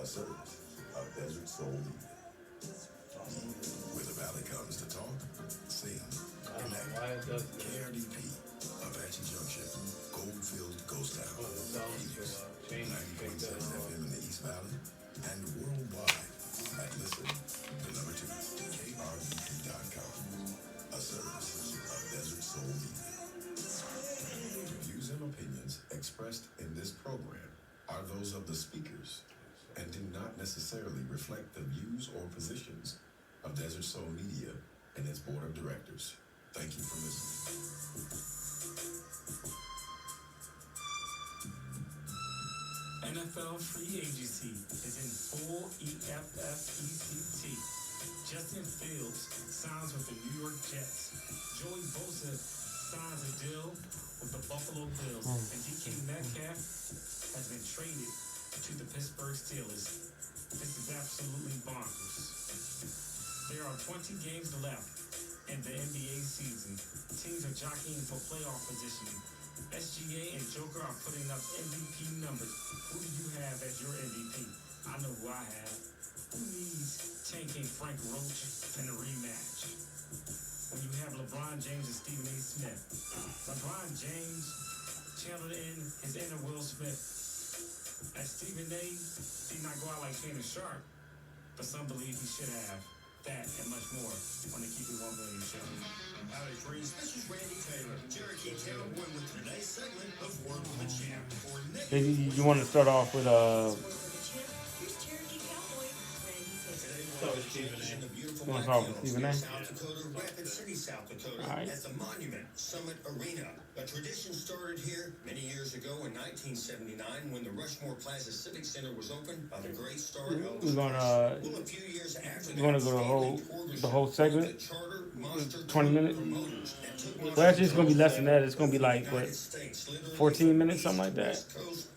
a service of Desert Soul Media. Where the valley comes to talk, sing, connect. KRDP, Apache Junction, Goldfield Ghost Town, Phoenix, 90.7 FM in the East Valley, and worldwide at listen, the number 2, KRDP.com, a service of Desert Soul Media. Views and opinions expressed in this program are those of the speakers and do not necessarily reflect the views or positions of Desert Soul Media and its board of directors. Thank you for listening. NFL free agency is in full EFFECT. Justin Fields signs with the New York Jets. Joey Bosa signs a deal with the Buffalo Bills. And DK Metcalf has been traded to the Pittsburgh Steelers. This is absolutely bonkers. There are 20 games left in the NBA season. Teams are jockeying for playoff positioning. SGA and Joker are putting up MVP numbers. Who do you have as your MVP? I know who I have. Who needs tanking Frank Roach in a rematch? When you have LeBron James and Stephen A. Smith. LeBron James channeled in his inner Will Smith. As Stephen A. did not go out like Shannon Sharp, but some believe he should have. That and much more on the Keep It 1 Million show. Howdy, friends. This is Randy Taylor, Cherokee Cowboy, with today's segment of Word with the Champ. Hey, you want to start off with Here's Cherokee Cowboy, Randy Taylor. You want to start with Stephen A? South Dakota, Rapid City, South Dakota, All right. at the Monument Summit Arena. A tradition started here many years ago in 1979 when the Rushmore Plaza Civic Center was opened by the great star Elvis. We're gonna Well, a few years after you want to go the whole segment, 20 minutes. Well, actually, it's gonna be less than that. It's gonna be like what, 14 minutes, something like that.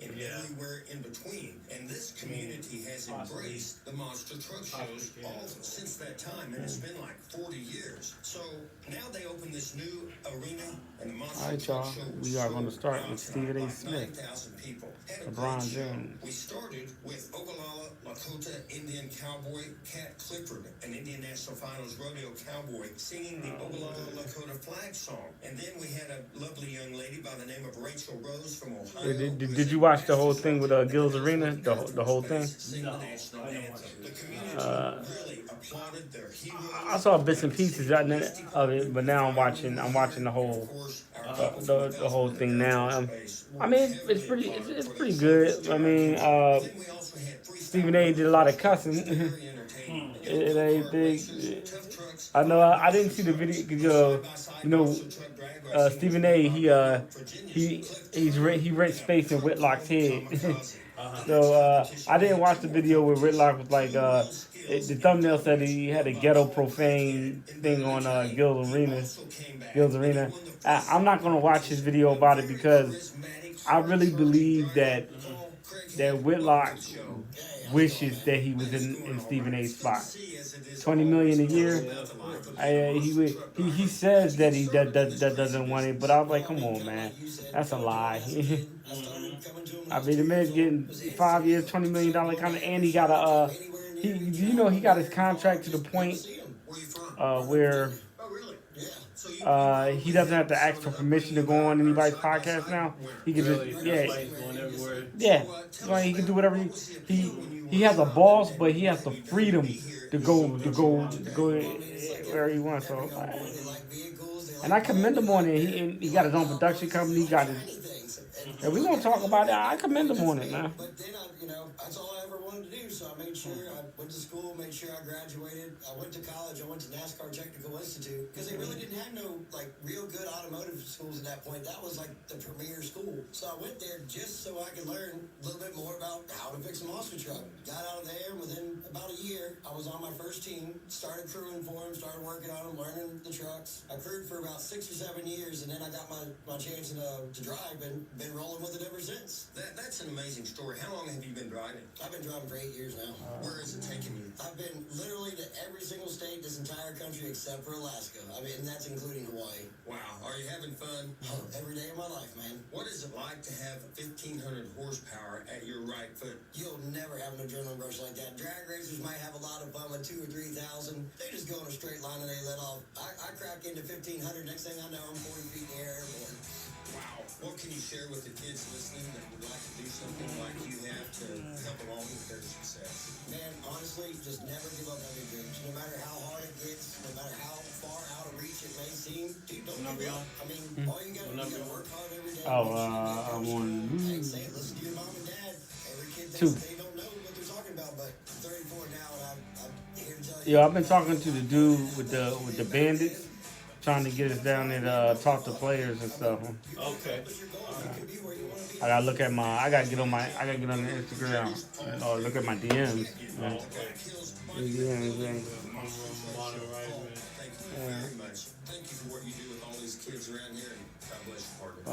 And everywhere in between. And this community has embraced the monster truck shows all since that time, and it's been like 40 years. So now they open this new arena, and the monster All right, truck y'all. show We was are going to sold start out with Stephen A. by Smith. 9,000 people. Had a LeBron great show. James. We started with Ogallala Lakota Indian cowboy Cat Clifford, an Indian National Finals rodeo cowboy, singing the Ogallala Lakota flag song. And then we had a lovely young lady by the name of Rachel Rose from Ohio. Did you watch the whole thing with Gil's Arena? The whole thing? No, I saw bits and pieces of it, but now I'm watching the whole the whole thing now. I mean, it's pretty good. I mean, Stephen A. did a lot of cussing. It ain't big. I know I didn't see the video. Stephen A. He rent space in Whitlock's head. So I didn't watch the video where Whitlock was like the thumbnail said he had a ghetto profane thing on Gil's Arena. I'm not gonna watch his video about it because I really believe that Whitlock wishes that he was in Stephen A.'s spot. $20 million a year. He says that that doesn't want it, but I was like, come on, man, that's a lie. I mean, the man's getting 5 years, $20 million kind of, and he got he got his contract to the point where he doesn't have to ask for permission to go on anybody's podcast now. He can just Like, he can do whatever he has a boss, but he has the freedom to go where he wants. So, and I commend him on it. He got his own production company. He got his. And we gonna talk about it. I commend him on it, man. But then that's all I ever wanted to do. So I made sure I went to school, made sure I graduated. I went to college. I went to NASCAR Technical Institute because they really didn't have no real good automotive schools at that point. That was like the premier school. So I went there just so I could learn a little bit more about how to fix a monster truck. Got out of there, and within about a year, I was on my first team. Started crewing for them. Started working on them, learning the trucks. I crewed for about 6 or 7 years, and then I got my chance to drive and been rolling with it ever since. That's an amazing story. How long have you been driving? I've been driving for 8 years now. Where is it taking you? I've been literally to every single state, this entire country except for Alaska. I mean, and that's including Hawaii. Wow. Are you having fun? Oh, every day of my life, man. What is it like to have 1,500 horsepower at your right foot? You'll never have an adrenaline rush like that. Drag racers might have a lot of fun with 2,000 or 3,000. They just go in a straight line and they let off. I crack into 1,500. Next thing I know, I'm 40 feet in the air airborne. Wow. What can you share with the kids listening that would like to do something like you have to help along with their success? Man, honestly, just never give up on your dreams. No matter how hard it gets, no matter how far out of reach it may seem, dude, don't give up. I mean, all you gotta work hard every day. I'm on. Hey, say it, listen to your mom and dad. Every kid Two. thinks they don't know what they're talking about, but I'm 34 now, and I'm here to tell you. Yo, I've been talking to the dude with the bandits, trying to get us down there to talk to players and stuff. Okay. I gotta look at I gotta get on the Instagram or look at my DMs. Yeah. DMs, yeah. Thank you very much. Thank you for what you do with all these kids around here, and God bless you, partner.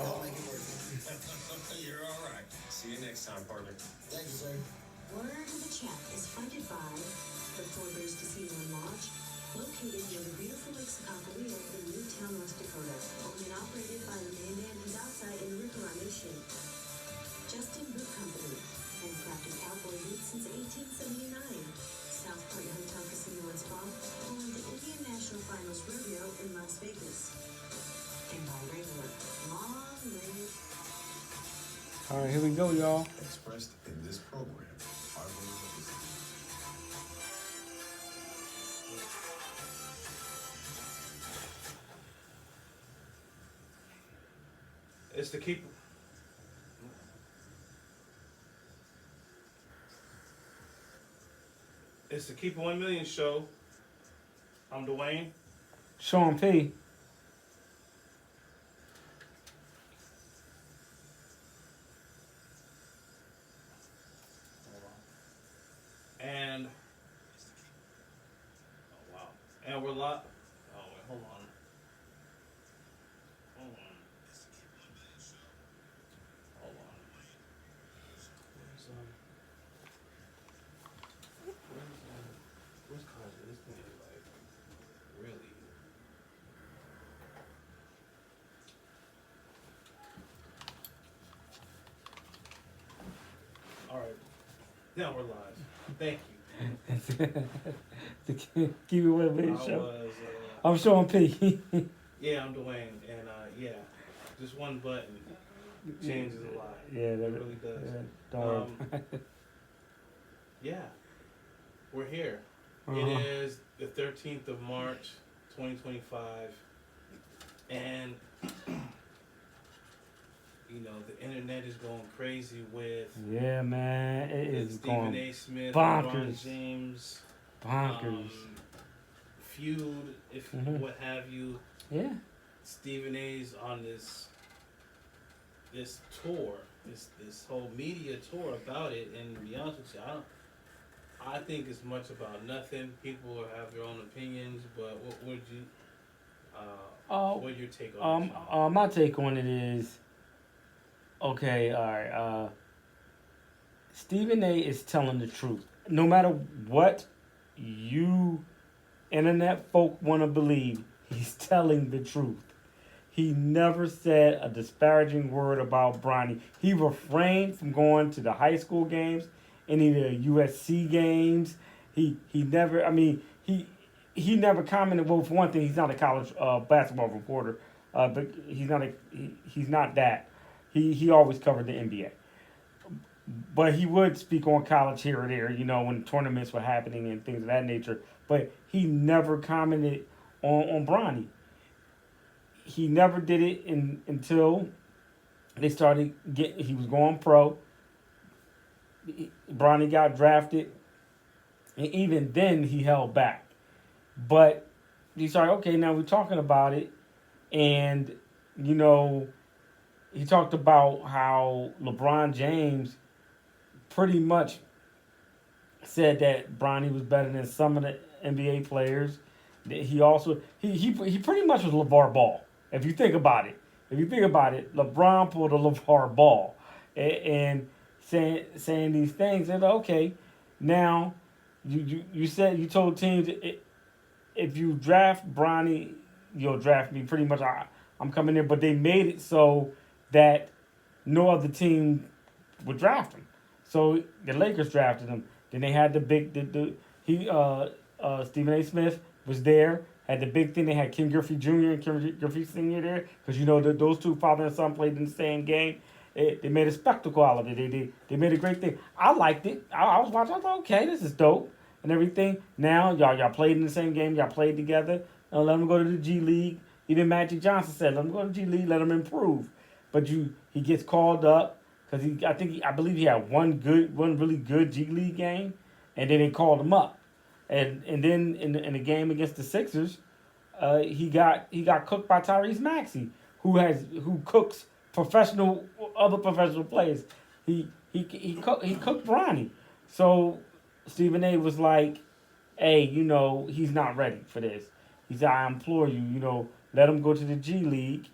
You're all right. See you next time, partner. Thank you, sir. Word to the Chat is funded by the Fort Bears Casino and Lodge, located near the beautiful Lake Sakakawea in Newtown, West Dakota. Owned and operated by the man who's outside in the River Nation. Justin Boot Company, handcrafted cowboy boots since 1879. South Point Hotel Casino and Spa, home of the Indian National Finals Rodeo in Las Vegas. And by regular, long live. All right, here we go, y'all. Expressed in this program are those of the It's to keep. It's the Keep It 1 Million show. I'm Dwayne. Sean P. And oh wow. And we're live. Oh wait, hold on. Hold on. Hold on. Where's Cosby? This thing is like really. All right. Now we're live. Thank you. Keep it with me, I show. was, I'm Sean P. yeah, I'm Dwayne, and yeah, just one button changes a lot. Yeah, it really does. Yeah, don't worry. Yeah, we're here. Uh-huh. It is the 13th of March, 2025, and you know the internet is going crazy with Yeah, man, it is Stephen going A. Smith, bonkers. LeBron James, bonkers. feud, if what have you. Yeah. Stephen A's on this tour, this whole media tour about it, and to be honest with you, I think it's much about nothing. People have their own opinions, but what would you what's your take on it? My take on it is, okay, all right, Stephen A is telling the truth. No matter what you internet folk want to believe, he's telling the truth. He never said a disparaging word about Bronny. He refrained from going to the high school games, any of the USC games. He never, I mean, he never commented. Well, for one thing, he's not a college basketball reporter, but he's not that. He always covered the NBA. But he would speak on college here or there, you know, when tournaments were happening and things of that nature. But he never commented on Bronny. He never did it until they started getting. He was going pro. Bronny got drafted, and even then he held back. But he started. Okay, now we're talking about it, and you know, he talked about how LeBron James pretty much said that Bronny was better than some of the NBA players. He also he pretty much was LeVar Ball. If you think about it, if you think about it, LeBron pulled a LeVar Ball, and saying these things. And okay, now you said you told teams if you draft Bronny, you'll draft me. Pretty much, I'm coming in. But they made it so that no other team would draft him. So the Lakers drafted him. Then they had Stephen A. Smith was there. Had the big thing. They had Ken Griffey Jr. and Ken Griffey Sr. there because those two father and son played in the same game. They made a spectacle out of it. They made a great thing. I liked it. I was watching. I thought, okay, this is dope and everything. Now y'all played in the same game. Y'all played together. Let them go to the G League. Even Magic Johnson said, let him go to the G League. Let him improve. But he gets called up because I believe he had one really good G League game, and then they called him up. And then in the game against the Sixers, he got cooked by Tyrese Maxey, who cooks other professional players. He cooked Bronny. So Stephen A. was like, hey, he's not ready for this. He said, I implore you, let him go to the G League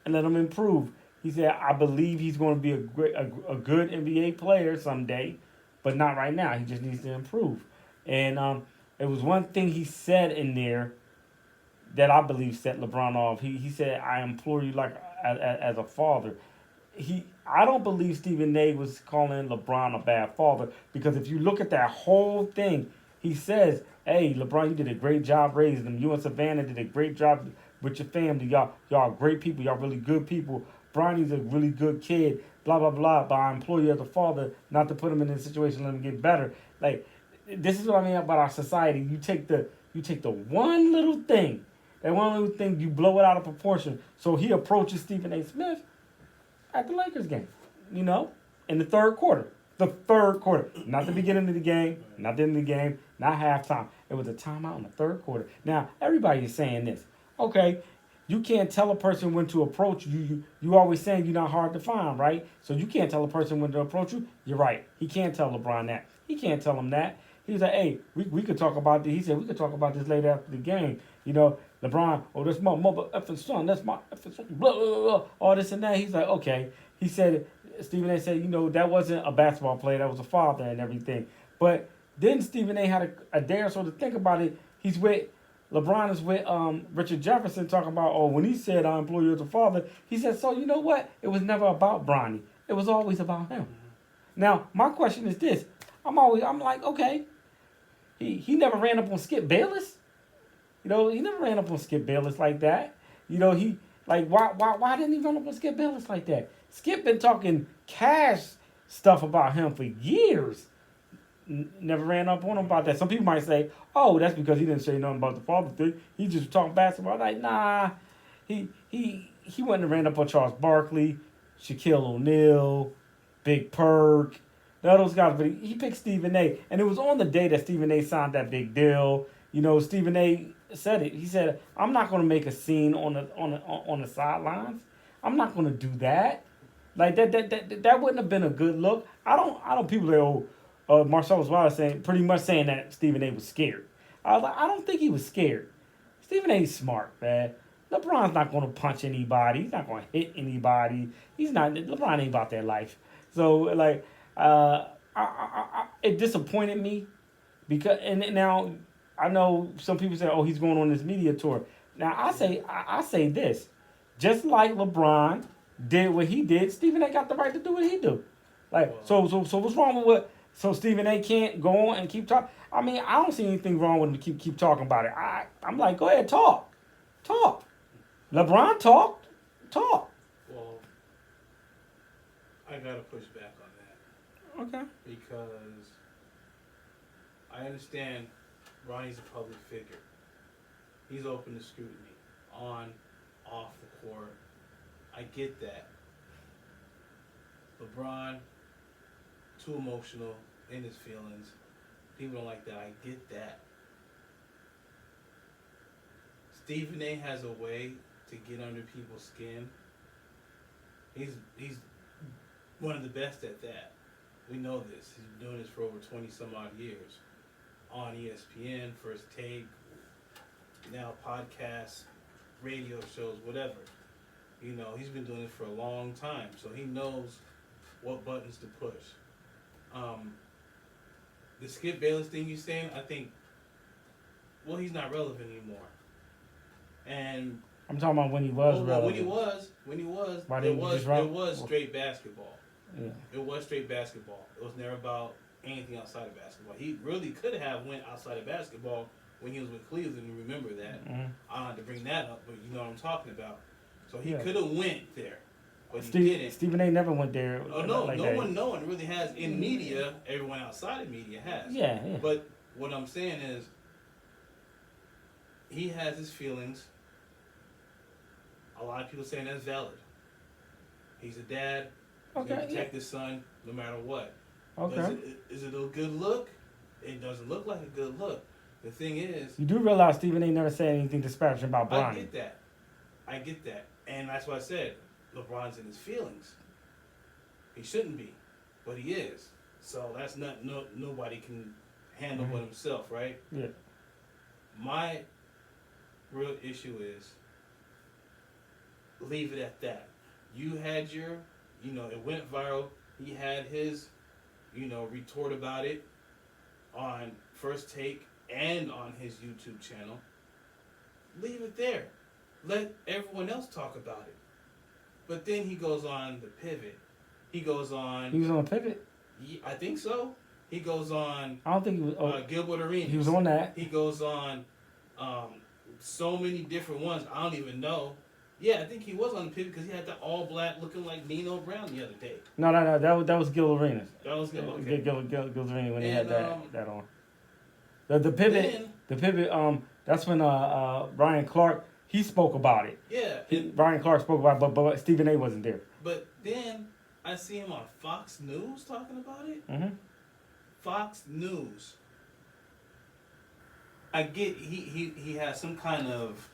and let him improve. He said, I believe he's going to be a good NBA player someday, but not right now. He just needs to improve. And it was one thing he said in there that I believe set LeBron off. He said, I implore you like as a father. I don't believe Stephen A. was calling LeBron a bad father, because if you look at that whole thing, he says, hey, LeBron, you did a great job raising them. You and Savannah did a great job with your family. Y'all are great people. Y'all really good people. Bronny's a really good kid. Blah, blah, blah. But I implore you as a father not to put him in this situation, let him get better. Like, this is what I mean about our society. You take the one little thing, you blow it out of proportion. So he approaches Stephen A. Smith at the Lakers game, in the third quarter. The third quarter. Not the beginning of the game, not the end of the game, not halftime. It was a timeout in the third quarter. Now, everybody is saying this. Okay, you can't tell a person when to approach you. You always saying you're not hard to find, right? So you can't tell a person when to approach you. You're right. He can't tell LeBron that. He can't tell him that. He's like, hey, we could talk about this. He said, we could talk about this later after the game. LeBron, oh, that's my mother effing son. That's my effing son. Blah, blah, blah, all this and that. He's like, okay. He said, Stephen A. said, that wasn't a basketball player. That was a father and everything. But then Stephen A. had a day or so to think about it. LeBron is with Richard Jefferson talking about, when he said, I implore you as a father, he said, so you know what? It was never about Bronny. It was always about him. Now, my question is this. I'm like, okay. He never ran up on Skip Bayless. He never ran up on Skip Bayless like that. Why didn't he run up on Skip Bayless like that? Skip been talking cash stuff about him for years. Never ran up on him about that. Some people might say, oh, that's because he didn't say nothing about the father thing. He just talking basketball. Like, nah. He wouldn't have ran up on Charles Barkley, Shaquille O'Neal, Big Perk, none of those guys. But he picked Stephen A. And it was on the day that Stephen A. signed that big deal. Stephen A. said it. He said, I'm not going to make a scene on the sidelines. I'm not going to do that. Like that wouldn't have been a good look. I don't people say, Marcellus Wallace pretty much saying that Stephen A. was scared. I was like, I don't think he was scared. Stephen A's smart, man. LeBron's not going to punch anybody. He's not going to hit anybody. LeBron ain't about that life. So it disappointed me because, and now I know some people say, he's going on this media tour. Now I say this, just like LeBron did what he did, Stephen A. got the right to do what he do. So what's wrong with what? So Stephen A. can't go on and keep talking. I mean, I don't see anything wrong with him to keep talking about it. I'm like, go ahead, talk. LeBron talk. Well, I gotta push back on that. Okay. Because I understand Ronnie's a public figure. He's open to scrutiny, on, off the court. I get that. LeBron, too emotional, in his feelings. People don't like that. I get that. Stephen A. has a way to get under people's skin. He's one of the best at that. We know this. He's been doing this for over 20 some odd years. On ESPN, First Take, now podcasts, radio shows, whatever. You know, he's been doing it for a long time, so he knows what buttons to push. The Skip Bayless thing you saying, I think, well, he's not relevant anymore. And I'm talking about when he was relevant. When he was, Why it didn't you was just drop? it was straight basketball. Yeah. It was straight basketball. It was never about anything outside of basketball. He really could have went outside of basketball when he was with Cleveland. You remember that? Mm-hmm. I don't have to bring that up, but you know what I'm talking about. So he Yeah. could have went there, but he didn't. Stephen A. never went there. Oh no, like no one really has in media. Everyone outside of media has. Yeah. But what I'm saying is, he has his feelings. A lot of people saying that's valid. He's a dad. He's gonna protect his son no matter what. Okay. Is it a good look? It doesn't look like a good look. The thing is, You do realize Stephen A. never said anything disparaging about Bronny. I get that. And that's why I said LeBron's in his feelings. He shouldn't be, but he is. So that's nobody can handle but himself, right? Yeah. My real issue is leave it at that. You had your, it went viral. He had his, retort about it on First Take and on his YouTube channel. Leave it there. Let everyone else talk about it. But then he goes on the pivot. He goes on. He was on a pivot? I think so. He goes on. I don't think he was. Gilbert Arenas. He was on that. He goes on so many different ones. I don't even know. Yeah, I think he was on the pivot because he had the all black looking like Nino Brown the other day. No. That was Gil Arenas. That was Gil. Okay. Gil Arenas when he had that on. The pivot. That's when Ryan Clark, he spoke about it. Yeah. Ryan Clark spoke about it, but Stephen A. wasn't there. But then I see him on Fox News talking about it. Mm-hmm. Fox News. I get he has some kind of,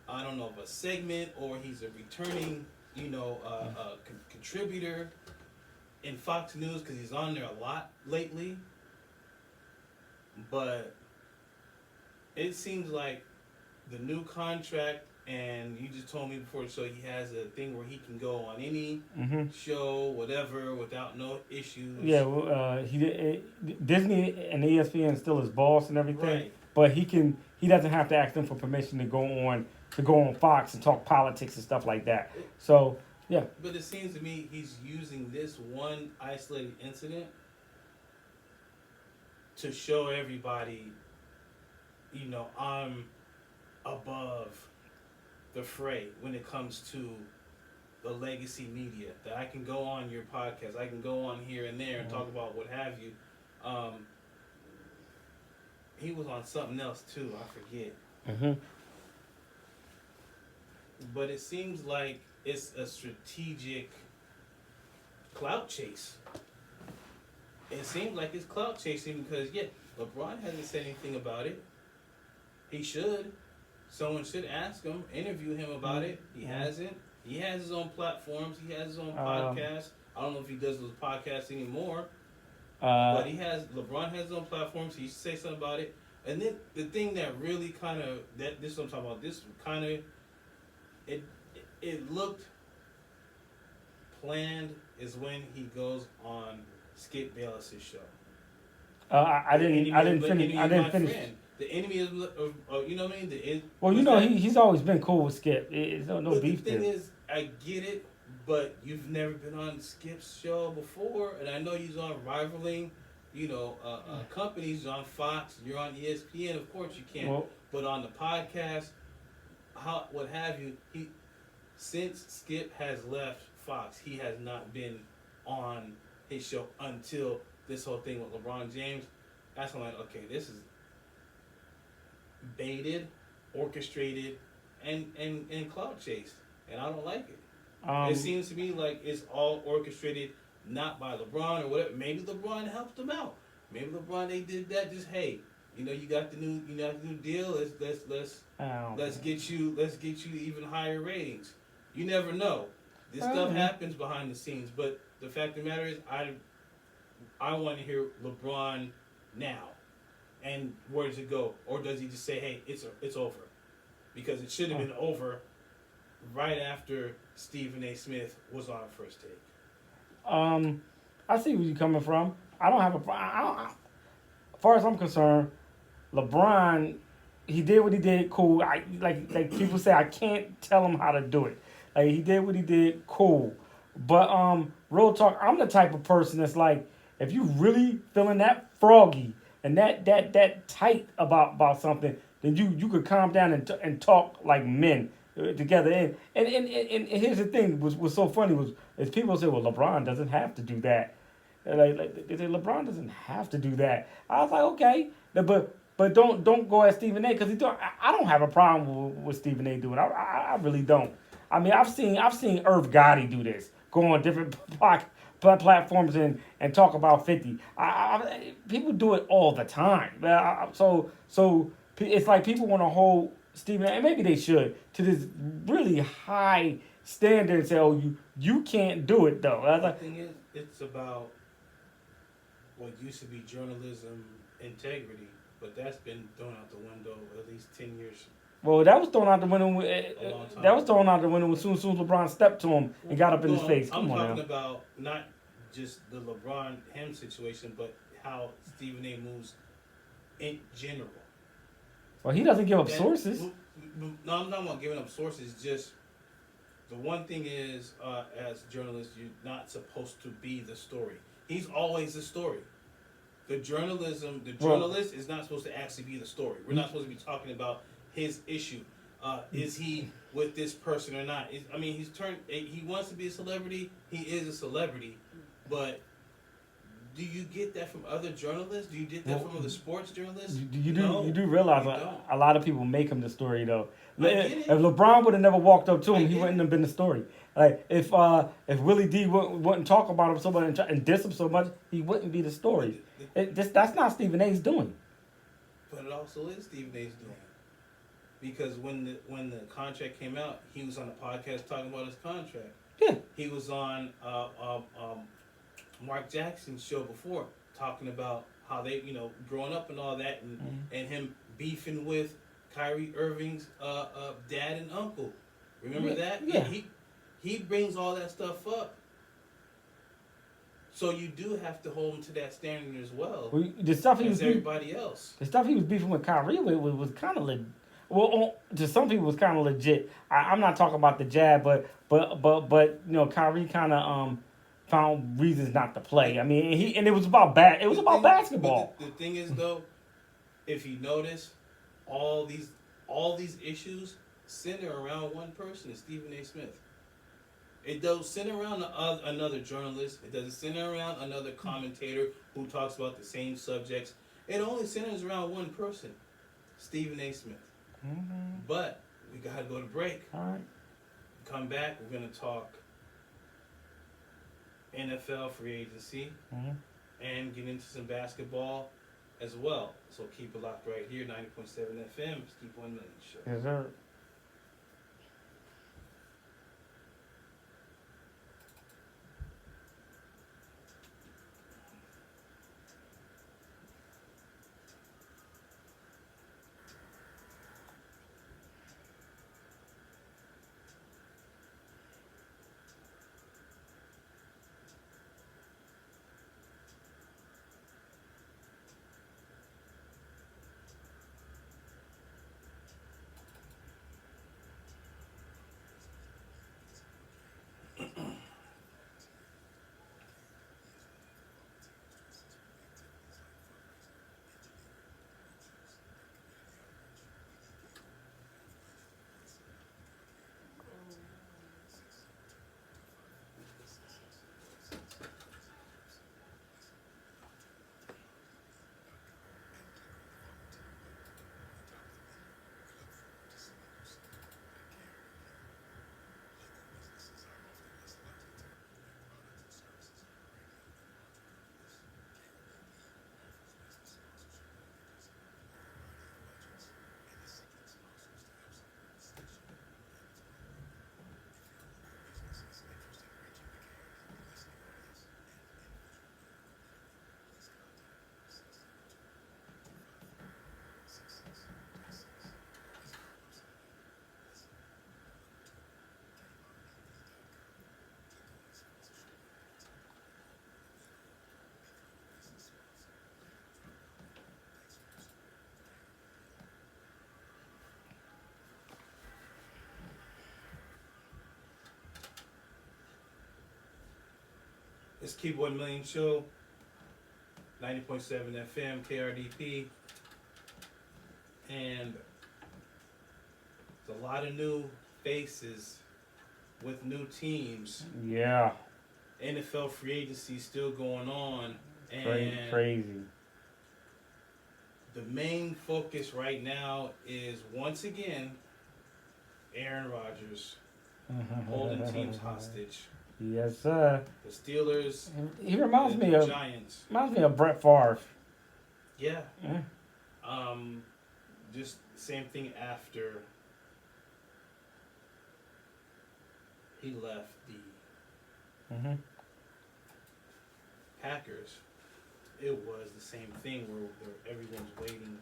I don't know, of a segment, or he's a returning, contributor in Fox News because he's on there a lot lately. But it seems like the new contract, and you just told me before the show, he has a thing where he can go on any show, whatever, without no issues. Yeah, well, Disney and ESPN still his boss and everything, right. But he doesn't have to ask them for permission to go on Fox and talk politics and stuff like that. So yeah. But it seems to me he's using this one isolated incident to show everybody, I'm above the fray when it comes to the legacy media. That I can go on your podcast, I can go on here and there and talk about what have you. He was on something else too, I forget. Mm-hmm. But it seems like it's a strategic clout chase. It seems like it's clout chasing because, LeBron hasn't said anything about it. He should. Someone should ask him, interview him about it. He hasn't. He has his own platforms. He has his own podcasts. I don't know if he does those podcasts anymore. But LeBron has his own platforms. He should say something about it. And then the thing that really kind of, this is what I'm talking about, this kind of, it looked planned is when he goes on Skip Bayless's show. I didn't finish. The enemy is, you know what I mean? He's always been cool with Skip. It's no beef there. The thing is, I get it, but you've never been on Skip's show before, and I know he's on rivaling, companies on Fox. You're on ESPN, of course you can. Well, but on the podcast, what have you? Since Skip has left Fox, he has not been on his show until this whole thing with LeBron James. That's when I'm like, okay, this is baited, orchestrated, and clout chased, and I don't like it. It seems to me like it's all orchestrated, not by LeBron or whatever. Maybe LeBron helped them out. Maybe LeBron, they did that. Just hey, you got the new deal. Let's get you even higher ratings. You never know. This stuff happens behind the scenes. But the fact of the matter is, I want to hear LeBron now. And where does it go? Or does he just say, hey, it's over? Because it should have been over right after Stephen A. Smith was on First Take. I see where you're coming from. I don't have a problem. As far as I'm concerned, LeBron, he did what he did. Cool. Like people say, I can't tell him how to do it. Like he did what he did. Cool. But real talk, I'm the type of person that's like, if you really feeling that froggy and that tight about something, then you could calm down and talk like men together. And here's the thing, was so funny is people say, well, LeBron doesn't have to do that. Like they say LeBron doesn't have to do that. I was like, okay, but don't go at Stephen A. because I don't have a problem with Stephen A. doing it. I really don't. I mean, I've seen Irv Gotti do this, go on different platforms and talk about 50. People do it all the time. So it's like people want to hold Stephen A. and maybe they should to this really high standard and say, oh, you can't do it though. The thing is, it's about what used to be journalism integrity, but that's been thrown out the window at least 10 years. Well, that was thrown out the window. That was thrown out the window as soon as LeBron stepped to him and got up in his face. I'm talking about not just the LeBron him situation, but how Stephen A. moves in general. Well, he doesn't give up sources. No, I'm not about giving up sources. Just the one thing is, as journalists, you're not supposed to be the story. He's always the story. The journalist is not supposed to actually be the story. We're not supposed to be talking about his issue. Is he with this person or not? He wants to be a celebrity. He is a celebrity. But do you get that from other journalists? Do you get that from other sports journalists? You do realize a lot of people make him the story though. If LeBron would have never walked up to him, he wouldn't have been the story. Like if Willie D wouldn't talk about him so much and diss him so much, he wouldn't be the story. That's not Stephen A's doing. But it also is Stephen A's doing. Because when the contract came out, he was on a podcast talking about his contract. Yeah. He was on Mark Jackson's show before talking about how they, growing up and all that, and him beefing with Kyrie Irving's dad and uncle. Remember that? Yeah. He brings all that stuff up. So you do have to hold him to that standard as well. The stuff he was everybody else. The stuff he was beefing with Kyrie with was kind of well, to some people was kind of legit. I'm not talking about the jab, but Kyrie kind of found reasons not to play. I mean, it was about basketball. The thing is though, if you notice, all these issues center around one person, is Stephen A. Smith. It doesn't center around another journalist. It doesn't center around another commentator who talks about the same subjects. It only centers around one person, Stephen A. Smith. Mm-hmm. But we gotta go to break. All right. Come back. We're gonna talk NFL free agency and get into some basketball as well. So keep it locked right here, 90.7 FM. It's Keep 1 Million Show. Yes, sir. It's Keep 1 Million Show, 90.7 FM, KRDP. And there's a lot of new faces with new teams. Yeah. NFL free agency still going on. And Crazy. the main focus right now is, once again, Aaron Rodgers holding teams hostage. Yes, sir. The Steelers. He reminds me of Giants. Reminds me of Brett Favre. Yeah. Yeah. Just same thing after he left the Packers. It was the same thing where everyone's waiting.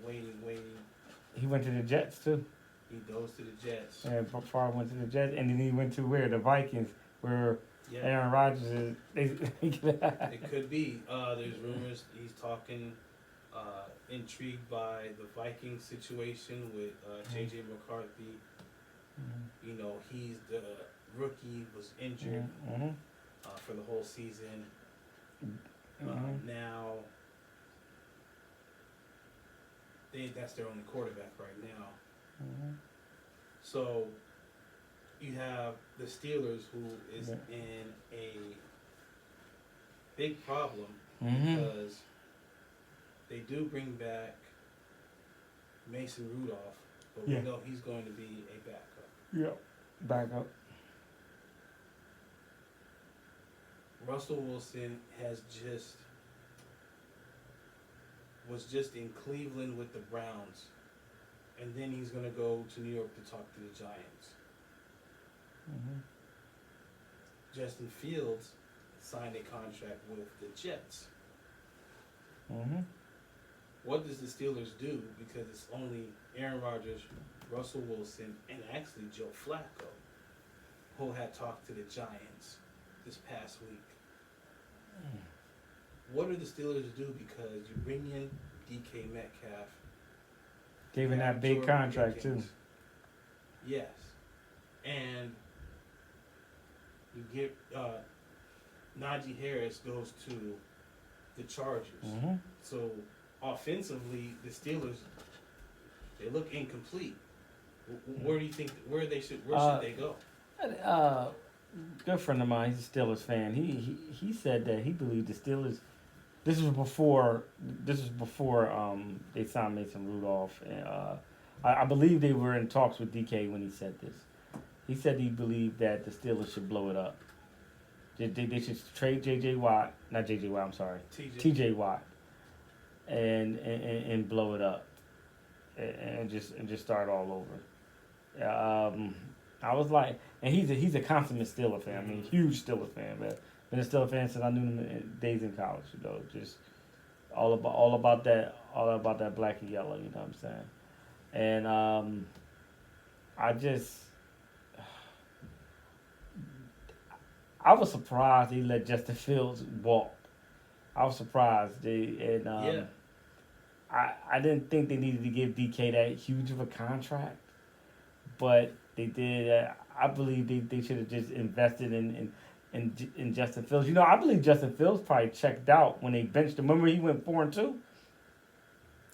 He went to the Jets too. He goes to the Jets. Yeah, Favre went to the Jets, and then he went to where? The Vikings, where Aaron Rodgers is. It could be. There's rumors he's talking, intrigued by the Viking situation with J.J. McCarthy. You know, he's the rookie, was injured for the whole season. Now, that's their only quarterback right now. So, you have the Steelers, who is in a big problem because they do bring back Mason Rudolph, but we know he's going to be a backup. Yep, backup. Russell Wilson was just in Cleveland with the Browns, and then he's going to go to New York to talk to the Giants. Justin Fields signed a contract with the Jets. What does the Steelers do? Because it's only Aaron Rodgers, Russell Wilson, and actually Joe Flacco, who had talked to the Giants this past week. What do the Steelers do? Because you bring in DK Metcalf. Gave him that big contract too. Yes. And you get Najee Harris goes to the Chargers. So offensively, the Steelers, they look incomplete. Where do you think where should they go? Good friend of mine, he's a Steelers fan. He said that he believed the Steelers. This was before they signed Mason Rudolph, and I believe they were in talks with DK when he said this. He said he believed that the Steelers should blow it up. They should trade TJ Watt, and blow it up, and just start all over. I was like, and he's a consummate Steeler fan. I mean, huge Steeler fan, but been a Steeler fan since I knew him in days in college. You know, just all about that black and yellow. You know what I'm saying? And I was surprised he let Justin Fields walk. I was surprised. I didn't think they needed to give DK that huge of a contract, but they did. I believe they should have just invested in Justin Fields. You know, I believe Justin Fields probably checked out when they benched him. Remember, he went 4-2,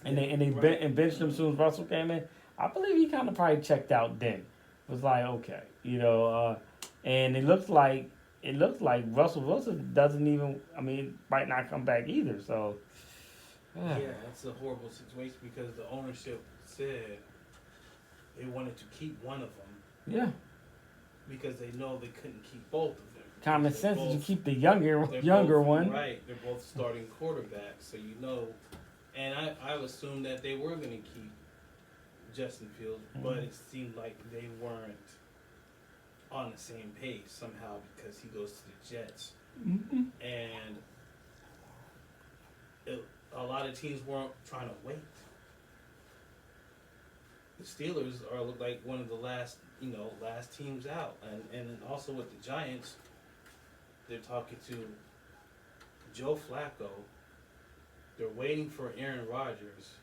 and they benched him as soon as Russell came in. I believe he kind of probably checked out then. It was like, okay, you know, and it looks like Russell Wilson doesn't even. I mean, might not come back either. So yeah, that's a horrible situation because the ownership said they wanted to keep one of them. Yeah. Because they know they couldn't keep both of them. Common sense is you keep the younger one. Right, they're both starting quarterbacks, so you know. And I assumed that they were going to keep Justin Fields, but it seemed like they weren't on the same page somehow because he goes to the Jets. And a lot of teams weren't trying to wait. The Steelers look like one of the last teams out, and also with the Giants, they're talking to Joe Flacco. They're waiting for Aaron Rodgers,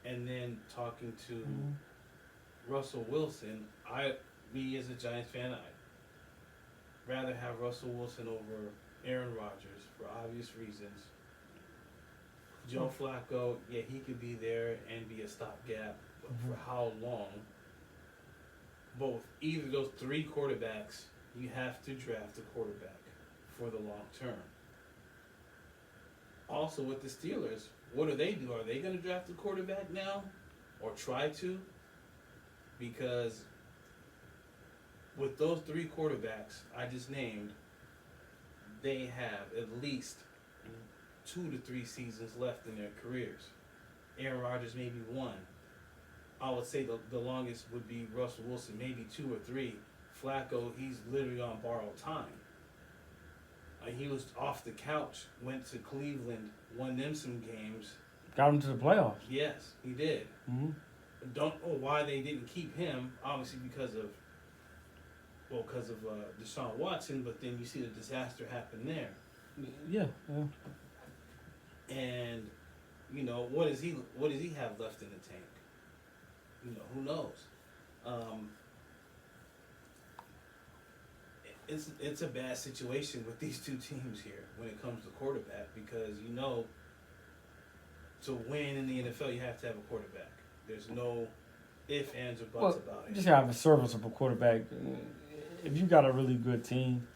and then talking to Russell Wilson. Me as a Giants fan, I'd rather have Russell Wilson over Aaron Rodgers for obvious reasons. Joe Flacco, yeah, he could be there and be a stopgap, but for how long? But with either of those three quarterbacks, you have to draft a quarterback for the long term. Also, with the Steelers, what do? Are they going to draft a quarterback now? Or try to? Because with those three quarterbacks I just named, they have at least 2 to 3 seasons left in their careers. Aaron Rodgers maybe 1. I would say the longest would be Russell Wilson, maybe 2 or 3. Flacco, he's literally on borrowed time. He was off the couch, went to Cleveland, won them some games. Got him to the playoffs. Yes, he did. Mm-hmm. Don't know why they didn't keep him. Obviously because of Deshaun Watson. But then you see the disaster happen there. Yeah. And what does he have left in the tank? Who knows? It's a bad situation with these two teams here when it comes to quarterback, because to win in the NFL you have to have a quarterback. There's no ifs, ands, or buts about it. You just have a serviceable quarterback. If you got a really good team,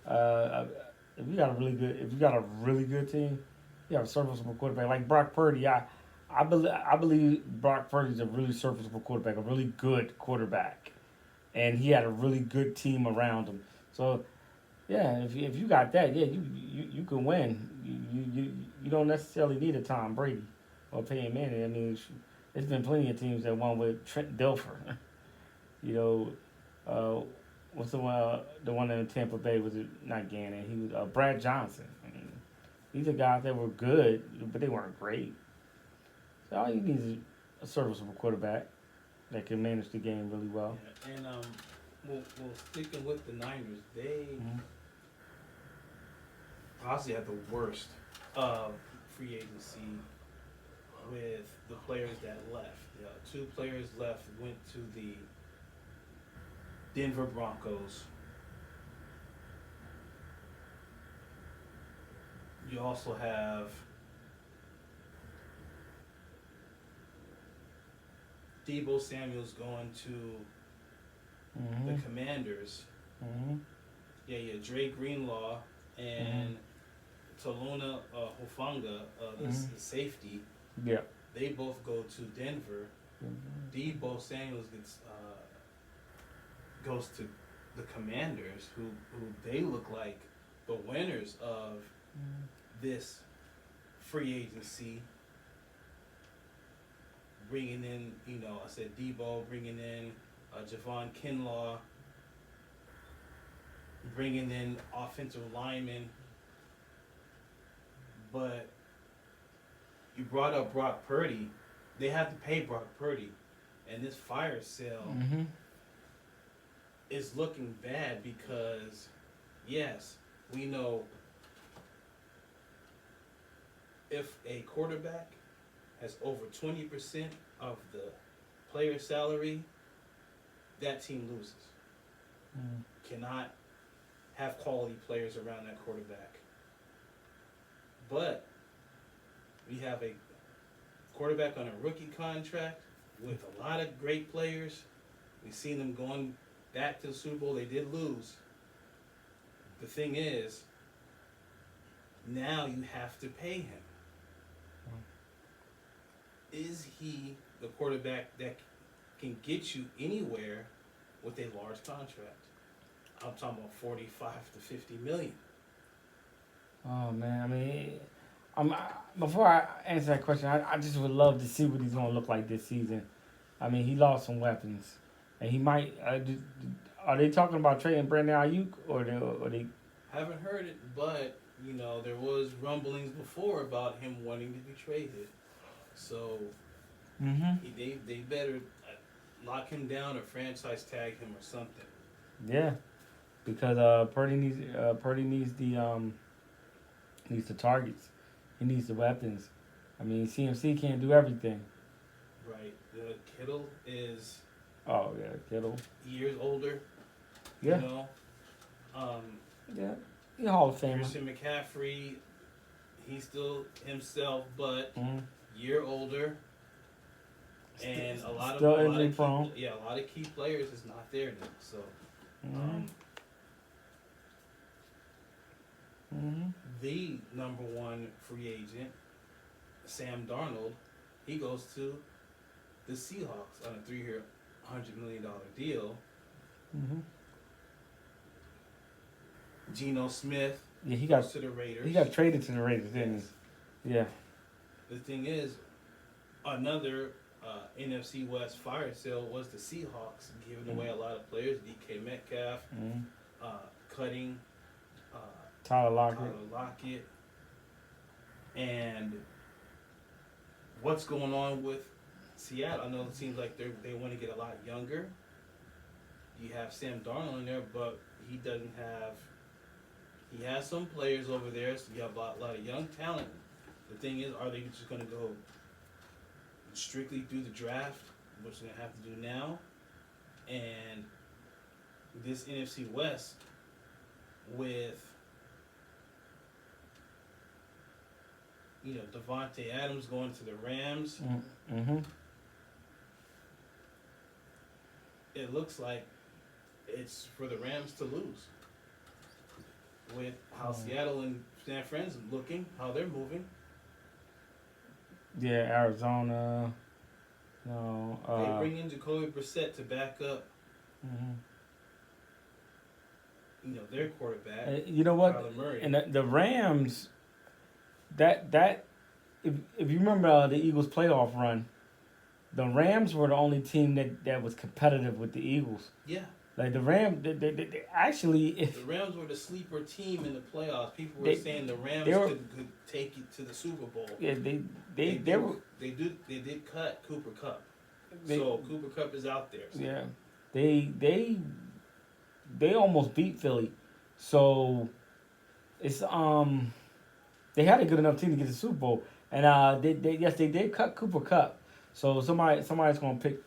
if you got a really good team, you have a serviceable quarterback like Brock Purdy. I believe Brock Purdy's a really serviceable quarterback, a really good quarterback, and he had a really good team around him. So, yeah, if you got that, yeah, you can win. You don't necessarily need a Tom Brady or Peyton Manning. I mean, there's been plenty of teams that won with Trent Dilfer. What's the one in Tampa Bay? Was it not Gannon? He was Brad Johnson. I mean, these are guys that were good, but they weren't great. So all you need is a serviceable quarterback that can manage the game really well. Yeah, and well, sticking with the Niners, they honestly had the worst free agency with the players that left. 2 players left, went to the Denver Broncos. You also have Deebo Samuel's going to the Commanders. Mm-hmm. Yeah, Dre Greenlaw and Talona Hufanga, the safety. Yeah. They both go to Denver. Deebo Samuels goes to the Commanders, who they look like the winners of this free agency. Bringing in, I said Deebo, bringing in Javon Kinlaw, bringing in offensive linemen. But you brought up Brock Purdy. They have to pay Brock Purdy. And this fire sale is looking bad because, yes, we know if a quarterback has over 20% of the player's salary, that team loses. Cannot have quality players around that quarterback. But we have a quarterback on a rookie contract with a lot of great players. We've seen them going back to the Super Bowl. They did lose. The thing is, now you have to pay him. Is he the quarterback that can get you anywhere with a large contract? I'm talking about 45 to 50 million. Oh man, I mean, before I answer that question, I just would love to see what he's going to look like this season. I mean, he lost some weapons, and he might. Are they talking about trading Brandon Ayuk or they? Haven't heard it, but there was rumblings before about him wanting to be traded. So they better lock him down or franchise tag him or something. Yeah, because Purdy needs the targets. He needs the weapons. I mean, CMC can't do everything. Right. Kittle is. Oh yeah, Kittle. Years older. Yeah. Yeah. He's a Hall of Famer. Christian McCaffrey, he's still himself, but year older. And a lot of key players is not there now. So the number one free agent, Sam Darnold, he goes to the Seahawks on a 3-year, $100 million deal. Geno Smith goes to the Raiders. He got traded to the Raiders, didn't he? Yeah. The thing is, another NFC West fire sale was the Seahawks, giving away a lot of players. DK Metcalf, cutting Tyler Lockett. And what's going on with Seattle? I know it seems like they want to get a lot younger. You have Sam Darnold in there, but he doesn't have. He has some players over there, so you have a lot of young talent. The thing is, are they just going to go strictly through the draft, which they're going to have to do now? And this NFC West with, Devontae Adams going to the Rams, it looks like it's for the Rams to lose. With how Seattle and San Fran's looking, how they're moving. Yeah, Arizona. No, they bring in Jacoby Brissett to back up. Their quarterback. You know what? Kyler Murray. And the Rams. That if you remember the Eagles playoff run, the Rams were the only team that was competitive with the Eagles. Yeah. Like the Rams, they actually. The Rams were the sleeper team in the playoffs. People were saying the Rams could take it to the Super Bowl. Yeah, they did cut Cooper Kupp. So Cooper Kupp is out there. So. Yeah, they almost beat Philly. So it's they had a good enough team to get the Super Bowl, and they did cut Cooper Kupp. So somebody's gonna pick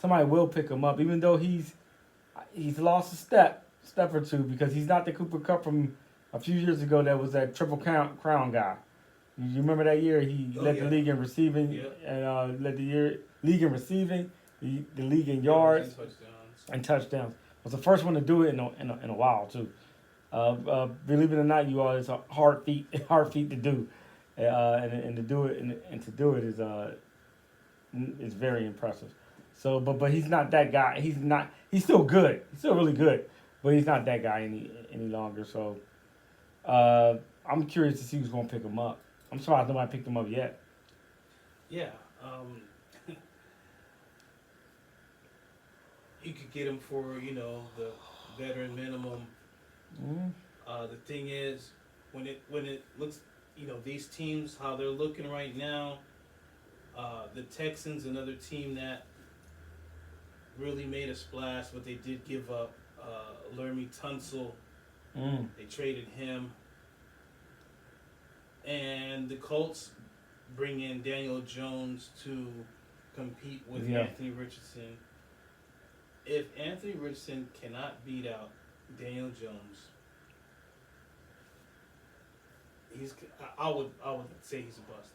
somebody will pick him up, even though he's lost a step or two, because he's not the Cooper Kupp from a few years ago that was that triple crown guy. You remember that year he led the league in receiving and led the league in receiving, the league in yards and touchdowns. Was the first one to do it in a while too. Believe it or not, you all, it's a hard feat to do, and to do it is very impressive. So, but he's not that guy. He's still good. He's still really good, but he's not that guy any longer. So, I'm curious to see who's gonna pick him up. I'm surprised nobody picked him up yet. Yeah. You could get him for the veteran minimum. The thing is, when it looks, these teams, how they're looking right now, the Texans, another team that really made a splash, but they did give up Lermy Tunsil. They traded him. And the Colts bring in Daniel Jones to compete with Anthony Richardson. If Anthony Richardson cannot beat out Daniel Jones, I would say he's a bust.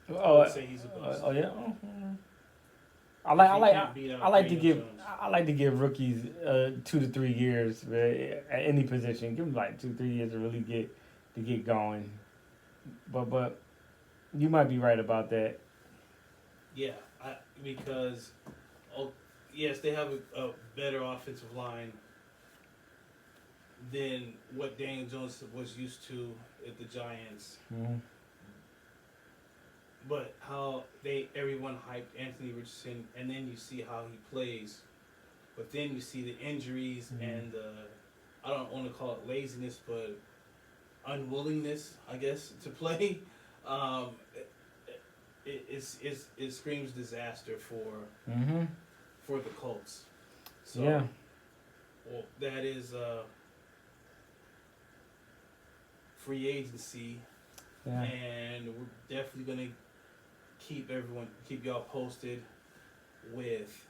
I would say he's a bust. Oh yeah. I like to give rookies 2 to 3 years at any position. Give them like 2-3 years to really get going. But you might be right about that. Yeah, because yes, they have a better offensive line than what Daniel Jones was used to at the Giants. But how everyone hyped Anthony Richardson, and then you see how he plays, but then you see the injuries and I don't want to call it laziness, but unwillingness, I guess, to play. It screams disaster for the Colts. So, well, that is free agency, and we're definitely gonna keep y'all posted with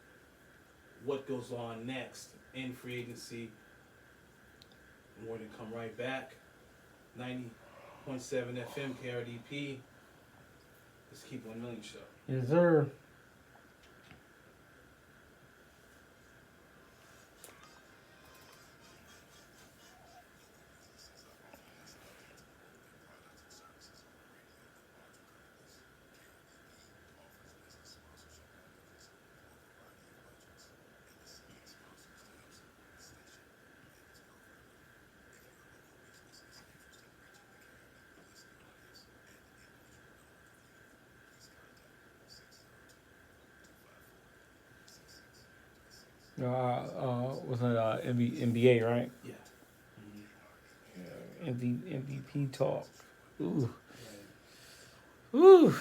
what goes on next in free agency. More than come right back. 90.7 FM KRDP. Let's keep 1 million show. Yes, sir. What's that? NBA, right? Yeah. MVP talk. Ooh. Right. Ooh.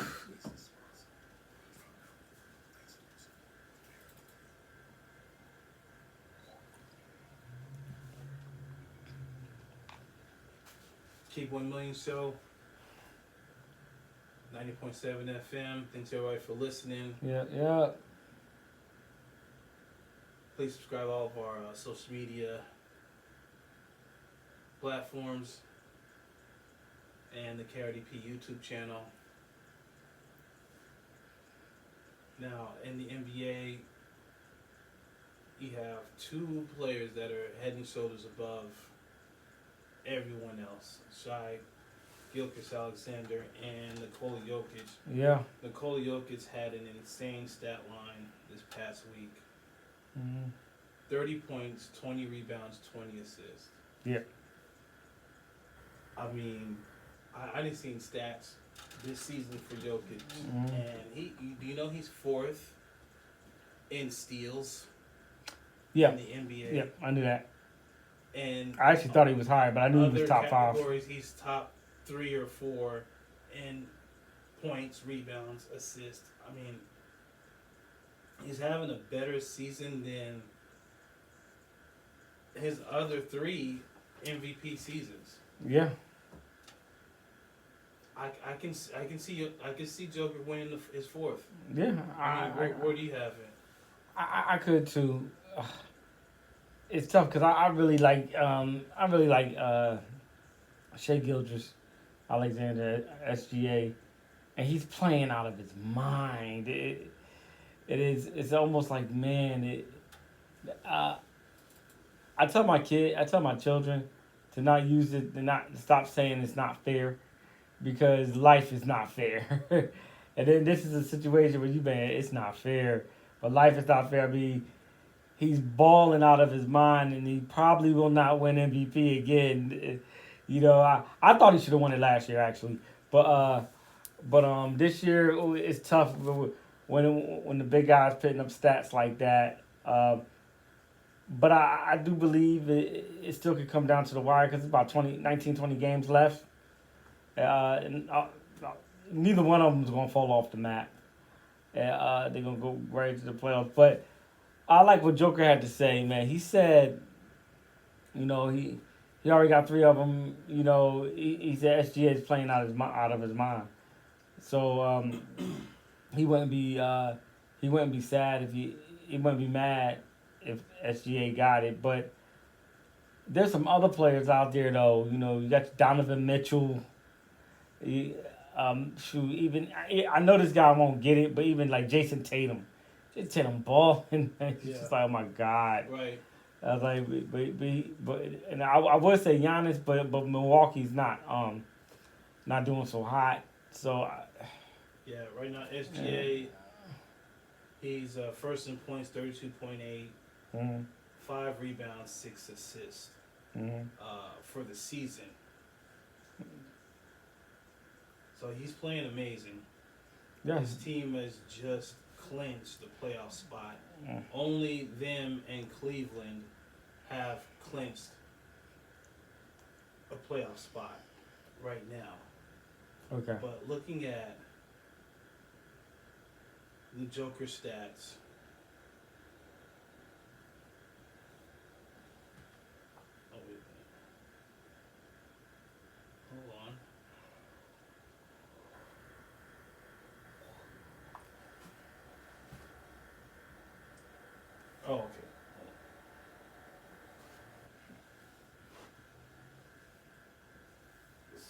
Keep 1 million show. 90.7 FM. Thanks everybody for listening. Yeah. Please subscribe to all of our social media platforms and the KRDP YouTube channel. Now, in the NBA, you have two players that are head and shoulders above everyone else. Shai Gilgeous-Alexander and Nikola Jokic. Yeah. Nikola Jokic had an insane stat line this past week. 30 points, 20 rebounds, 20 assists. Yeah. I mean, I didn't see stats this season for Jokic. And do you know he's fourth in steals in the NBA? Yeah, I knew that. And I actually thought he was higher, but I knew he was top 5. He's top 3 or 4 in points, rebounds, assists. I mean, he's having a better season than his other 3 MVP seasons. Yeah. I can see Joker winning his 4th. Yeah. Where do you have it? I could too. It's tough because I really like Shai Gilgeous-Alexander, SGA, and he's playing out of his mind. It's almost like, man, I tell my children to not use it, to stop saying it's not fair, because life is not fair. And then this is a situation where it's not fair, but life is not fair. I mean, he's balling out of his mind, and he probably will not win MVP again. You know, I thought he should have won it last year, actually, but this year it's tough when the big guys putting up stats like that. But I do believe it still could come down to the wire, because it's about 19, 20 games left. And neither one of them is going to fall off the map. They're going to go right to the playoffs. But I like what Joker had to say, man. He said, you know, he already got 3 of them. You know, he said SGA is playing out of his mind. So he wouldn't be sad if he wouldn't be mad if SGA got it. But there's some other players out there, though. You know, you got Donovan Mitchell. I know this guy won't get it, but even like Jason Tatum balling, it's just like, oh my God. Right. I was like, but and I would say Giannis, but Milwaukee's not doing so hot. So right now SGA, he's first in points, 32.8, 5 rebounds, 6 assists for the season. So he's playing amazing. Yeah. His team has just clinched the playoff spot. Only them and Cleveland have clinched a playoff spot right now. Okay. But looking at the Joker stats, wait a minute. Hold on. Oh, okay.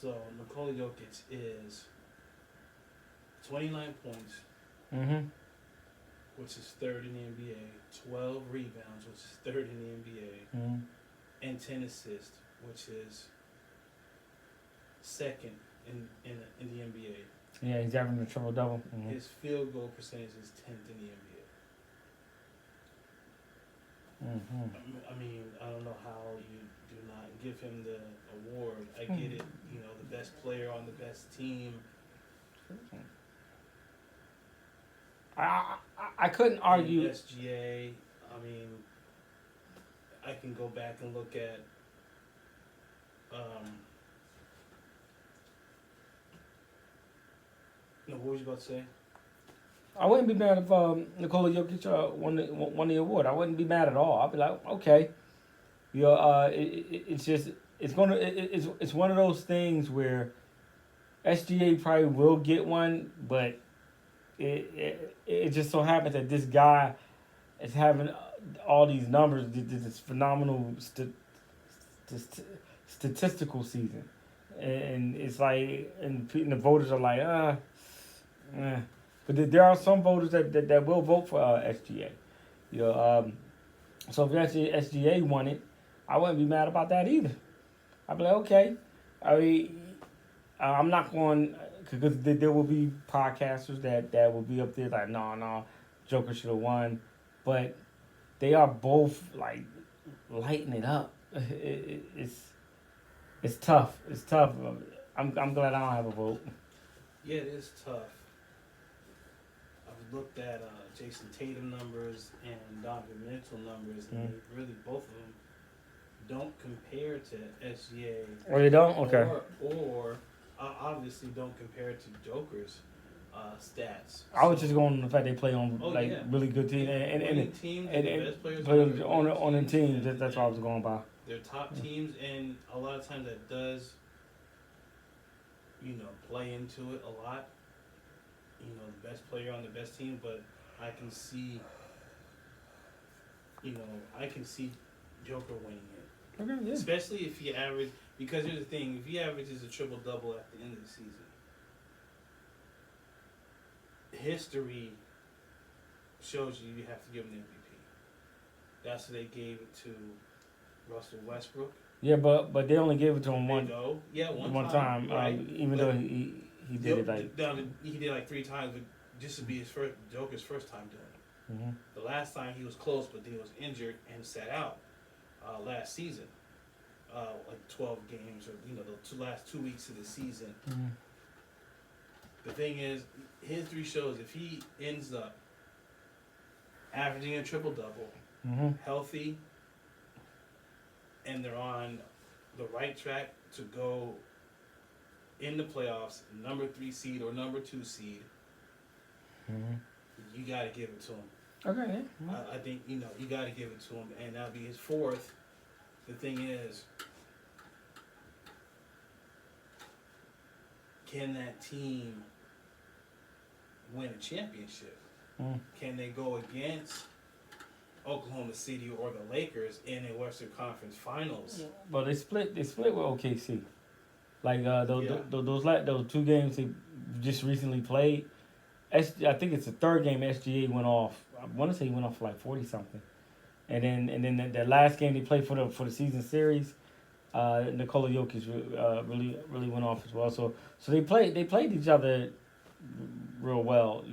So Nikola Jokic is 29 points, Mm-hmm. which is third in the NBA, 12 rebounds, which is third in the NBA, Mm-hmm. and 10 assists, which is second in the NBA. Yeah, he's averaging a triple double. Mm-hmm. His field goal percentage is 10th in the NBA. Mm-hmm. I mean, I don't know how you do not give him the award. I get it, the best player on the best team. I couldn't argue. SGA, I mean, I can go back and look at no, what was you about to say? I wouldn't be mad if Nikola Jokic won the award. I wouldn't be mad at all. I'd be like, okay, it's one of those things where SGA probably will get one, but it just so happens that this guy is having all these numbers, this phenomenal statistical season, and it's like, and the voters are like, but there are some voters that will vote for SGA. So if actually SGA won it, I wouldn't be mad about that either. I'd be like, okay. I mean, I'm not going, because there will be podcasters that will be up there like, no, Joker should have won. But they are both like lighting it up. It's tough. It's tough. I'm glad I don't have a vote. Yeah, it is tough. I've looked at Jason Tatum numbers and Donovan Mitchell numbers, and they really, both of them don't compare to SGA. Oh, they don't? Okay. Or obviously don't compare to Joker's stats. I was just going on the fact they play on really good teams and the best players on the team. That's what I was going by. They're top teams, and a lot of times that does, play into it a lot. The best player on the best team, but I can see, Joker winning it. Okay, yeah. Especially if he average, because here's the thing, if he averages a triple double at the end of the season, history shows you have to give him the MVP. That's what they gave it to Russell Westbrook. Yeah, but they only gave it to him one time. Right. Even though he did it like he did like 3 times, but just to be his first Joker's first time doing it. Mm-hmm. The last time he was close, but then he was injured and sat out last season, like 12 games, or the last 2 weeks of the season. Mm-hmm. The thing is, history shows if he ends up averaging a triple double, healthy, and they're on the right track to go in the playoffs, number 3 seed or number 2 seed, you got to give it to him. Okay, yeah. I think, you got to give it to him, and that'll be his 4th. The thing is, can that team win a championship? Can they go against Oklahoma City or the Lakers in a Western Conference Finals? Well, they split with OKC. Like those 2 games they just recently played. I think it's the 3rd game SGA went off. I want to say he went off for like 40 something, and then the last game they played for the season series, Nikola Jokic really went off as well. So they played each other real well,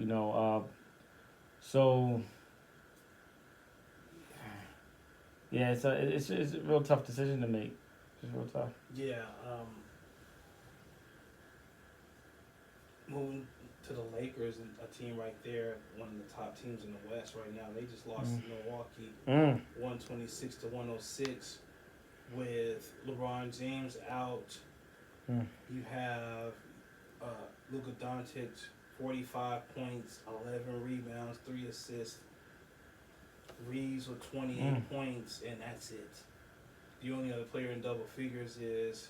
So yeah, it's a real tough decision to make. It's real tough. Yeah. Moving to the Lakers, and a team right there, one of the top teams in the West right now. They just lost to Milwaukee, 126-106, with LeBron James out. You have Luka Doncic, 45 points, 11 rebounds, 3 assists. Reeves with 28 points, and that's it. The only other player in double figures is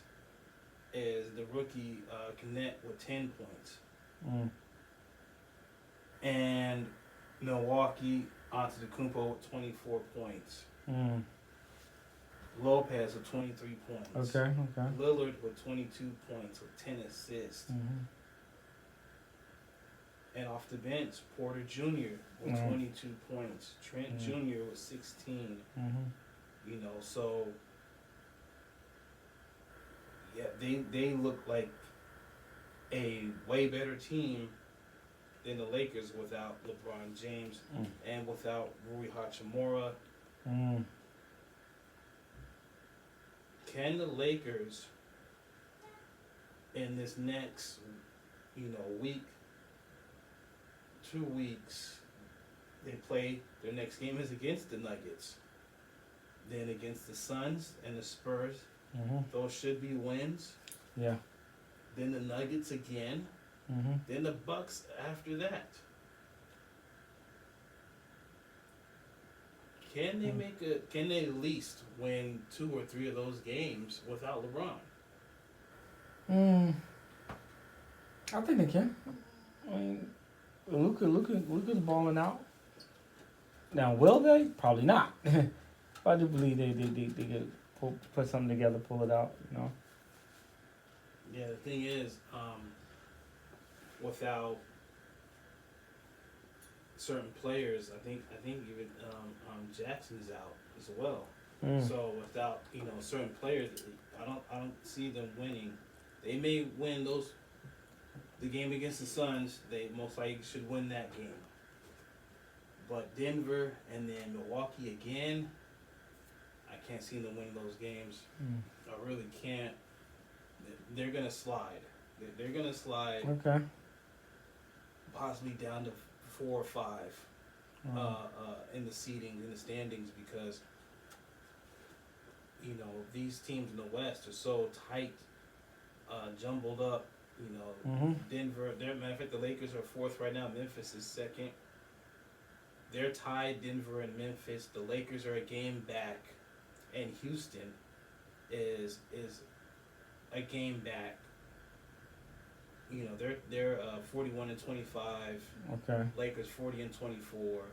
the rookie Knet with 10 points. And Milwaukee, Antetokounmpo with 24 points. Lopez with 23 points. Okay. Lillard with 22 points with 10 assists. Mm-hmm. And off the bench, Porter Jr. with 22 points. Trent Jr. with 16. Mm-hmm. You know, so yeah, they look like a way better team than the Lakers without LeBron James and without Rui Hachimura. Mm. Can the Lakers in this next, week, 2 weeks, they play, their next game is against the Nuggets, then against the Suns and the Spurs. Mm-hmm. Those should be wins. Yeah. Then the Nuggets again. Mm-hmm. Then the Bucks after that. Can they can they at least win 2 or 3 of those games without LeBron? I think they can. I mean, Luka's balling out. Now, will they? Probably not. But I do believe they could put something together, pull it out. Yeah, the thing is, without certain players, I think even Jackson's out as well. So without certain players, I don't see them winning. They may win the game against the Suns. They most likely should win that game. But Denver and then Milwaukee again, I can't see them winning those games. I really can't. They're gonna slide. They're gonna slide. Okay. Possibly down to 4 or 5 in the seeding, in the standings, because these teams in the West are so tight, jumbled up. Denver. Matter of fact, the Lakers are 4th right now. Memphis is 2nd. They're tied, Denver and Memphis. The Lakers are a game back, and Houston is a game back. They're 41 and 25. Okay. Lakers 40 and 24.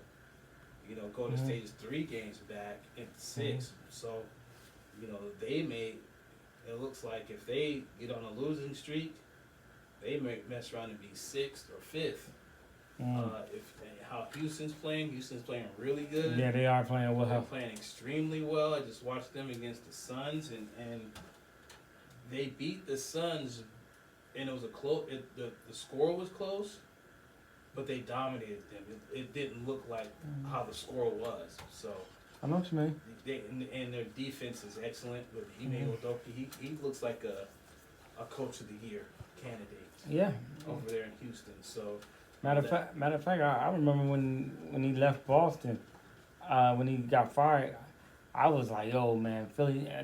Golden State is 3 games back at 6. So, they may. It looks like if they get on a losing streak, they may mess around and be 6th or 5th. How Houston's playing really good. Yeah, they are playing well. They're playing extremely well. I just watched them against the Suns, and they beat the Suns, and it was a close. The score was close, but they dominated them. It didn't look like how the score was. So I know what you mean. And their defense is excellent. With Ime Udoka, he looks like a coach of the year candidate. Yeah. Over there in Houston. So Matter of fact, I remember when he left Boston, when he got fired, I was like, yo, man, Philly. I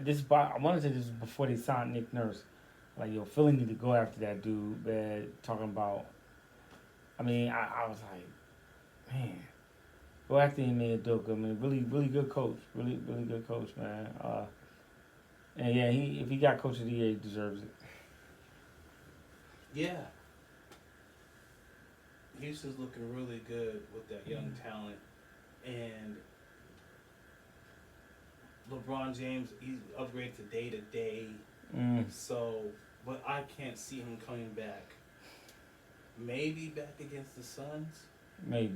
want to say this was before they signed Nick Nurse. Like, yo, Philly need to go after that dude. Man, talking about. I mean, I was like, man, go after him, man, Udoka. I mean, really good coach. Really good coach, man. And yeah, if he got coach of the year, he deserves it. Yeah. Houston's looking really good with that young talent, and LeBron James, he's upgraded to day. So, but I can't see him coming back. Maybe back against the Suns. Maybe.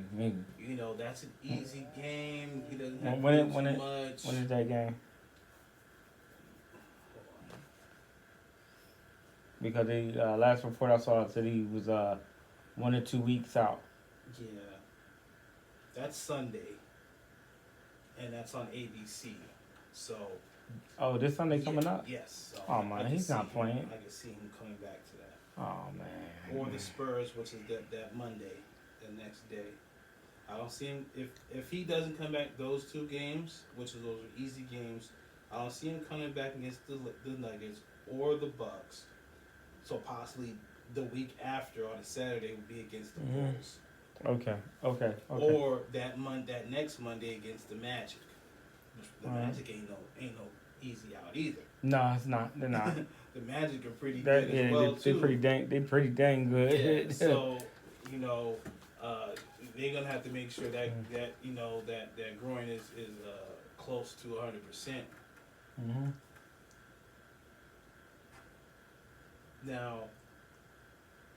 That's an easy game. He doesn't have when much. When is that game? Because the last report I saw said he was 1 or 2 weeks out. Yeah. That's Sunday. And that's on ABC. So. Oh, this Sunday coming up? Yes. So oh, man, he's not playing. I can see him coming back to that. Oh, man. Or the Spurs, which is that Monday, the next day. I don't see him. If he doesn't come back those 2 games, which are those are easy games, I don't see him coming back against the Nuggets or the Bucks. So possibly the week after on a Saturday would be against the Bulls. Okay. Or that next Monday against the Magic. The Magic ain't no easy out either. No, it's not. They're not. The Magic are pretty good as well too. They're pretty dang good. Yeah. So they're gonna have to make sure that groin is close to 100%. Mm-hmm. Now,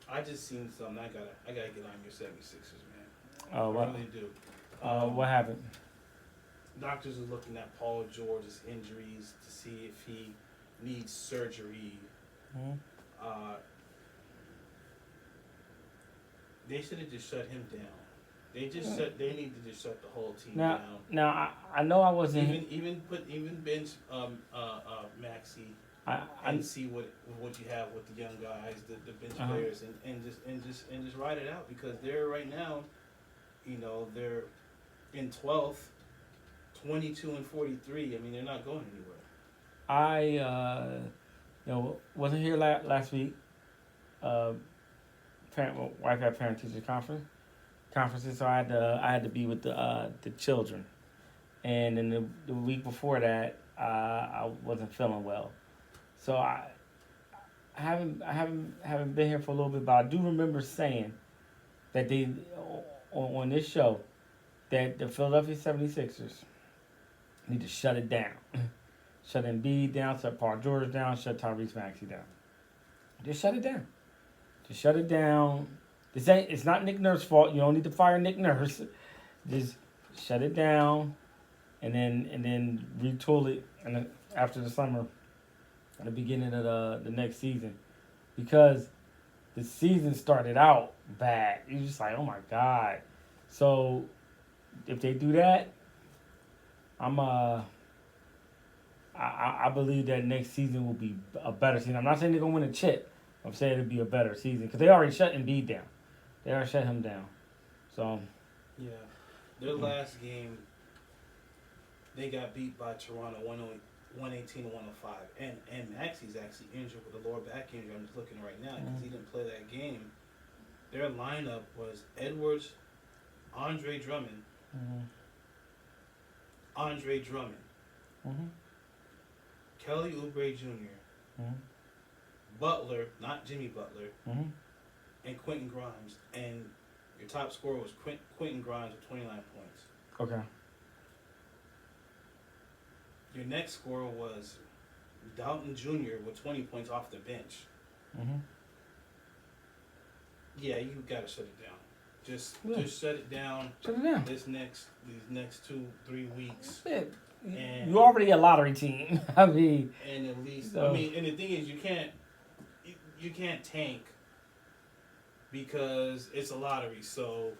I just seen something. I gotta get on your 76ers, man. Oh, I really do. what happened? Doctors are looking at Paul George's injuries to see if he needs surgery. Mm-hmm. They should have just shut him down. They need to just shut the whole team Now, down. now I know I wasn't Even bench Maxey I and see what you have with the young guys, the bench players, and just ride it out, because they're right now, they're in 12th, 22-43. I mean, they're not going anywhere. I wasn't here last week. Wife had parent teacher conferences, so I had to be with the children, and then the week before that I wasn't feeling well, so I haven't been here for a little bit, but I do remember saying that they on this show that the Philadelphia 76ers need to shut it down. Shut Embiid down, shut Paul George down, shut Tyrese Maxey down. Just shut it down. Just shut it down. It's not Nick Nurse's fault. You don't need to fire Nick Nurse. Just shut it down, and then retool it after the summer, at the beginning of the next season, because the season started out bad. You're just like, oh my god. So if they do that, I believe that next season will be a better season. I'm not saying they're gonna win a chip. I'm saying it'll be a better season, because they already shut Embiid down. They already shut him down. So yeah, their last game, they got beat by Toronto 118-105, and Maxey's actually injured with a lower back injury. I'm just looking right now because he didn't play that game. Their lineup was Edwards, Andre Drummond, Kelly Oubre Jr., Butler, not Jimmy Butler, and Quentin Grimes. And your top scorer was Quentin Grimes with 29 points. okay. Your next scorer was Dalton Jr. with 20 points off the bench. Yeah, you gotta shut it down. Just shut it down. Shut it down. These next 2-3 weeks. And you're already a lottery team. I mean, and at least and the thing is, you can't tank, because it's a lottery. So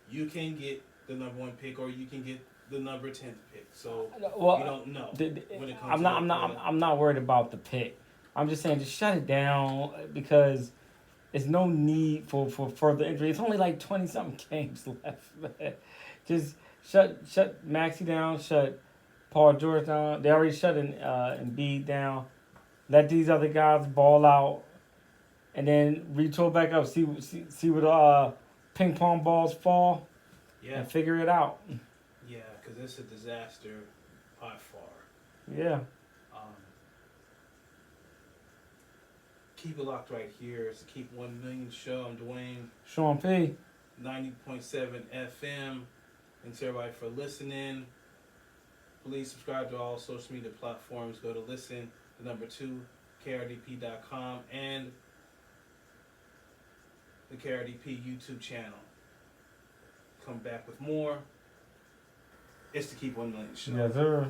you can get the number 1 pick, or you can get the number 10th pick. So you don't know when it comes. I'm not worried about the pick. I'm just saying, just shut it down, because there's no need for further injury. It's only like 20-something games left. Just shut Maxey down. Shut Paul George down. They already shut Embiid down. Let these other guys ball out, and then retool back up. See where the ping pong balls fall. Yeah. And figure it out. Yeah, because it's a disaster by far. Yeah. Keep it locked right here. It's the Keep 1 Million show. I'm Dwayne. Sean P. 90.7 FM. Thanks everybody for listening. Please subscribe to all social media platforms. Go to listen, the number 2, KRDP.com, and the KRDP YouTube channel. Come back with more. It's the Keep 1 Million show. Yes, sir.